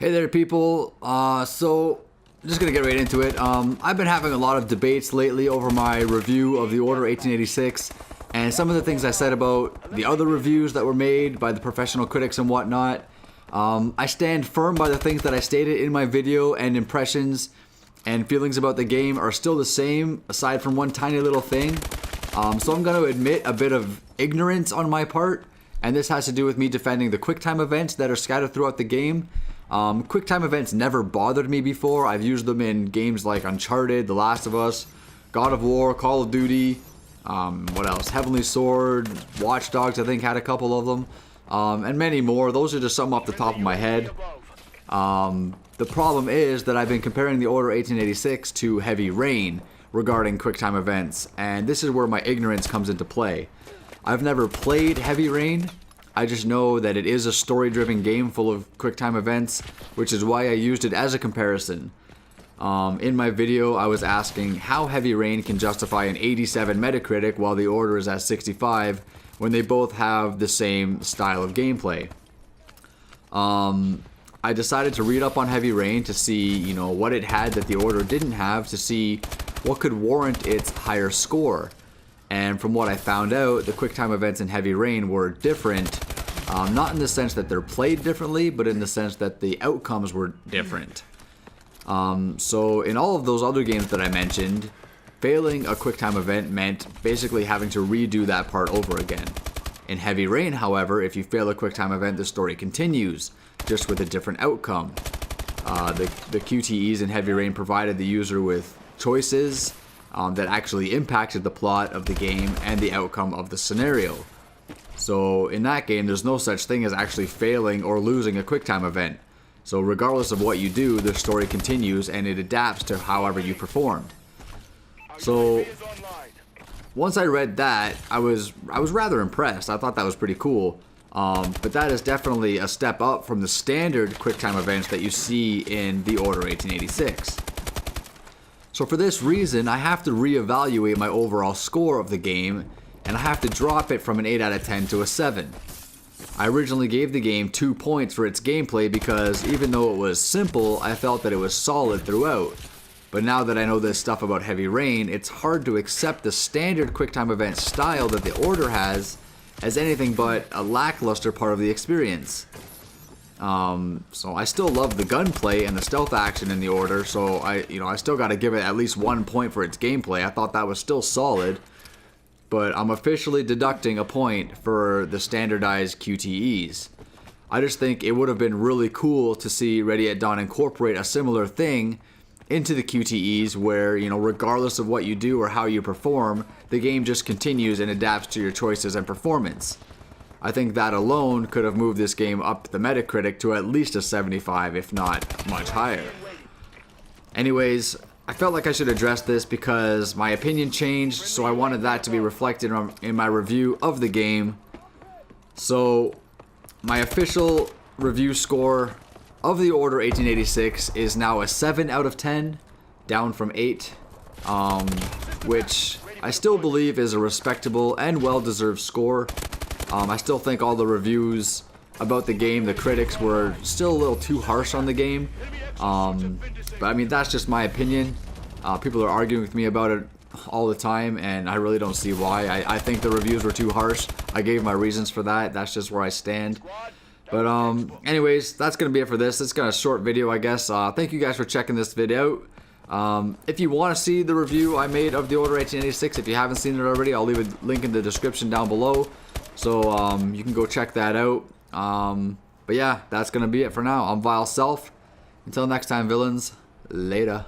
Hey there, people. So just gonna get right into it. I've been having a lot of debates lately over my review of the Order 1886, and some of the things I said about the other reviews that were made by the professional critics and whatnot. I stand firm by the things that I stated in my video, and impressions and feelings about the game are still the same, aside from one tiny little thing. So I'm going to admit a bit of ignorance on my part, and this has to do with me defending the QuickTime events that are scattered throughout the game. QuickTime events never bothered me before. I've used them in games like Uncharted, The Last of Us, God of War, Call of Duty, what else? Heavenly Sword, Watch Dogs, I think had a couple of them, and many more. Those are just some off the top of my head. The problem is that I've been comparing the Order 1886 to Heavy Rain regarding QuickTime events, and this is where my ignorance comes into play. I've never played Heavy Rain. I just know that it is a story-driven game full of QuickTime events, which is why I used it as a comparison. In my video, I was asking how Heavy Rain can justify an 87 Metacritic while the Order is at 65 when they both have the same style of gameplay. I decided to read up on Heavy Rain to see, what it had that the Order didn't have, to see what could warrant its higher score. And from what I found out, the QuickTime events in Heavy Rain were different, not in the sense that they're played differently, but in the sense that the outcomes were different. So in all of those other games that I mentioned, failing a QuickTime event meant basically having to redo that part over again. In Heavy Rain, however, if you fail a QuickTime event, the story continues, just with a different outcome. The QTEs in Heavy Rain provided the user with choices that actually impacted the plot of the game and the outcome of the scenario. So in that game, there's no such thing as actually failing or losing a QuickTime event. So regardless of what you do, the story continues and it adapts to however you performed. So once I read that, I was rather impressed. I thought that was pretty cool. But that is definitely a step up from the standard QuickTime events that you see in the Order 1886. So for this reason, I have to reevaluate my overall score of the game, and I have to drop it from an 8 out of 10 to a 7. I originally gave the game 2 points for its gameplay because even though it was simple, I felt that it was solid throughout. But now that I know this stuff about Heavy Rain, it's hard to accept the standard QuickTime event style that the Order has as anything but a lackluster part of the experience. So I still love the gunplay and the stealth action in the Order, so I still got to give it at least 1 point for its gameplay. I thought that was still solid, but I'm officially deducting a point for the standardized QTEs. I just think it would have been really cool to see Ready at Dawn incorporate a similar thing into the QTEs where, regardless of what you do or how you perform, the game just continues and adapts to your choices and performance. I think that alone could have moved this game up the Metacritic to at least a 75, if not much higher. Anyways, I felt like I should address this because my opinion changed, so I wanted that to be reflected in my review of the game. So, my official review score of the Order 1886 is now a 7 out of 10, down from 8, which I still believe is a respectable and well-deserved score. I still think all the reviews about the game, the critics, were still a little too harsh on the game. But I mean, that's just my opinion. People are arguing with me about it all the time, and I really don't see why. I think the reviews were too harsh. I gave my reasons for that. That's just where I stand. But anyways, that's going to be it for this. It's kind of a short video, I guess. Thank you guys for checking this video out. If you want to see the review I made of the Order 1886, if you haven't seen it already, I'll leave a link in the description down below. So you can go check that out. But yeah, that's going to be it for now. I'm Vile Self. Until next time, villains. Later.